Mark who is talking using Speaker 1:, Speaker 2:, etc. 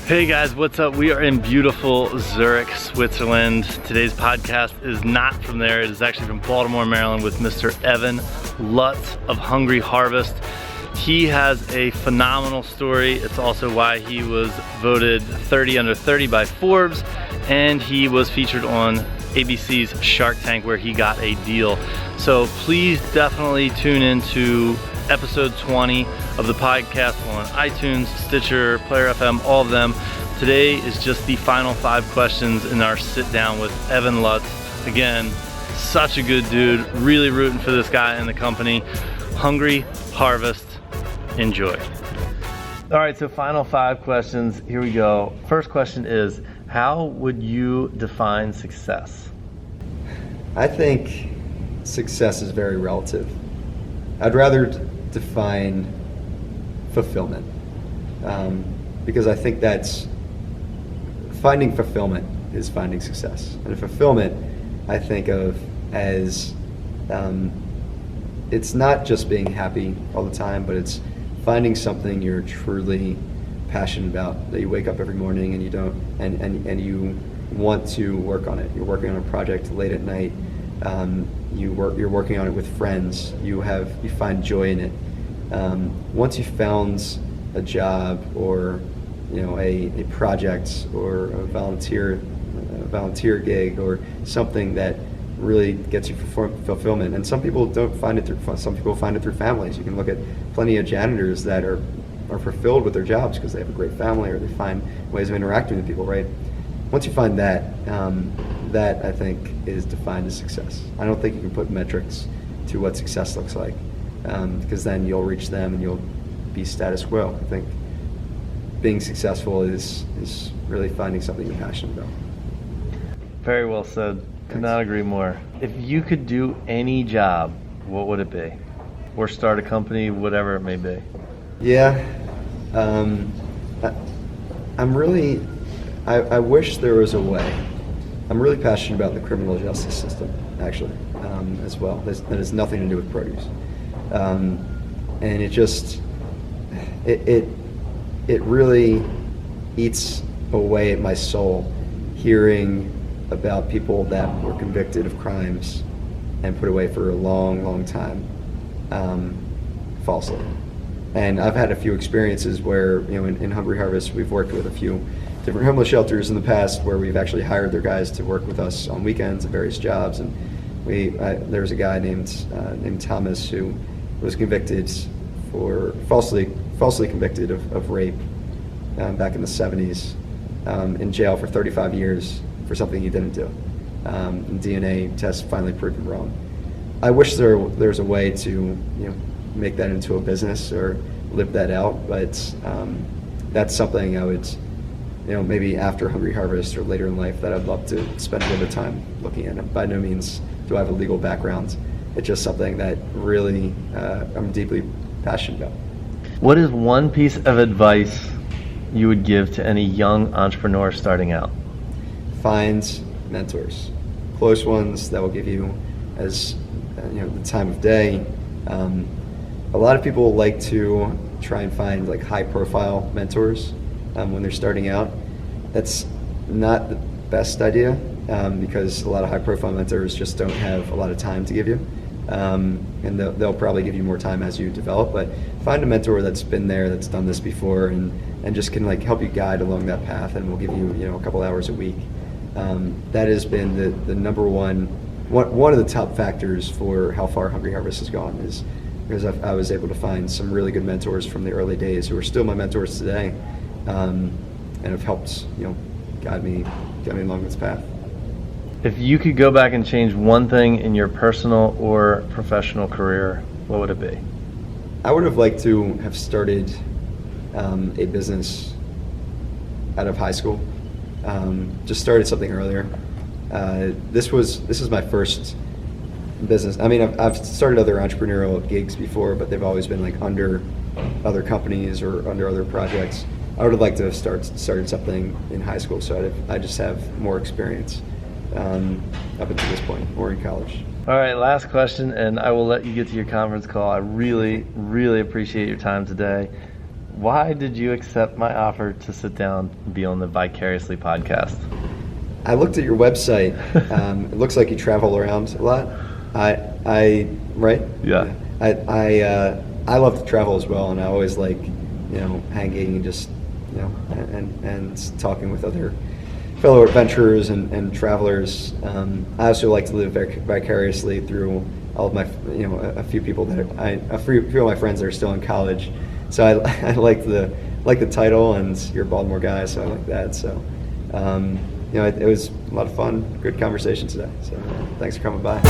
Speaker 1: Hey guys, what's up? We are in beautiful Zurich, Switzerland. Today's podcast is not from there. It is actually from Baltimore, Maryland with Mr. Evan Lutz of Hungry Harvest. He has a phenomenal story. It's also why he was voted 30 under 30 by Forbes, and he was featured on ABC's Shark Tank where he got a deal. So please definitely tune into episode 20 of the podcast on iTunes, Stitcher, Player FM, all of them. Today is just the final 5 questions in our sit down with Evan Lutz. Again, such a good dude, really rooting for this guy and the company. Hungry Harvest, enjoy. All right, so final 5 questions, here we go. First question is, how would you define success?
Speaker 2: I think success is very relative. I'd rather define fulfillment because I think that's finding fulfillment is finding success, and fulfillment I think of as it's not just being happy all the time, but it's finding something you're truly passionate about, that you wake up every morning and you don't and you want to work on it. You're working on a project late at night. You're working on it with friends. You find joy in it. Once you've found a job or a project or a volunteer gig or something that really gets you fulfillment, and some people don't find it through. Some people find it through families. You can look at plenty of janitors that are fulfilled with their jobs because they have a great family or they find ways of interacting with people. Right. Once you find that, that I think is defined as success. I don't think you can put metrics to what success looks like, because then you'll reach them and you'll be status quo. I think being successful is really finding something you're passionate about.
Speaker 1: Very well said. Could not agree more. If you could do any job, what would it be? Or start a company, whatever it may be.
Speaker 2: Yeah, I wish there was a way. I'm really passionate about the criminal justice system, actually, as well. That has nothing to do with produce, and it really eats away at my soul, hearing about people that were convicted of crimes and put away for a long, long time, falsely. And I've had a few experiences where, in Hungry Harvest, we've worked with a few different homeless shelters in the past where we've actually hired their guys to work with us on weekends at various jobs. And there was a guy named Thomas who was convicted for falsely convicted of rape back in the 70s, in jail for 35 years for something he didn't do. And DNA test finally proved him wrong. I wish there's a way to make that into a business or live that out, but that's something I would, maybe after Hungry Harvest or later in life, that I'd love to spend a little bit of time looking at. By no means do I have a legal background. It's just something that really I'm deeply passionate about.
Speaker 1: What is one piece of advice you would give to any young entrepreneur starting out?
Speaker 2: Find mentors, close ones that will give you the time of day. A lot of people like to try and find high-profile mentors when they're starting out. That's not the best idea because a lot of high-profile mentors just don't have a lot of time to give you, and they'll probably give you more time as you develop. But find a mentor that's been there, that's done this before, and just can help you guide along that path, and will give you a couple hours a week. That has been the number one of the top factors for how far Hungry Harvest has gone, is because I was able to find some really good mentors from the early days who are still my mentors today, and have helped guide me along this path.
Speaker 1: If you could go back and change one thing in your personal or professional career, what would it be?
Speaker 2: I would have liked to have started a business out of high school. Just started something earlier. This is my first business. I mean, I've started other entrepreneurial gigs before, but they've always been under other companies or under other projects. I would have liked to have started something in high school, so I just have more experience up until this point, or in college.
Speaker 1: All right, last question, and I will let you get to your conference call. I really, really appreciate your time today. why did you accept my offer to sit down and be on the Vicariously podcast?
Speaker 2: I looked at your website. It looks like you travel around a lot. Right?
Speaker 1: Yeah.
Speaker 2: I love to travel as well, and I always like, hanging and just, and talking with other fellow adventurers and travelers. I also like to live vicariously through all of my, a few people a few of my friends that are still in college. So I like the title, and you're a Baltimore guy, so I like that. So, it was a lot of fun, good conversation today. So thanks for coming by.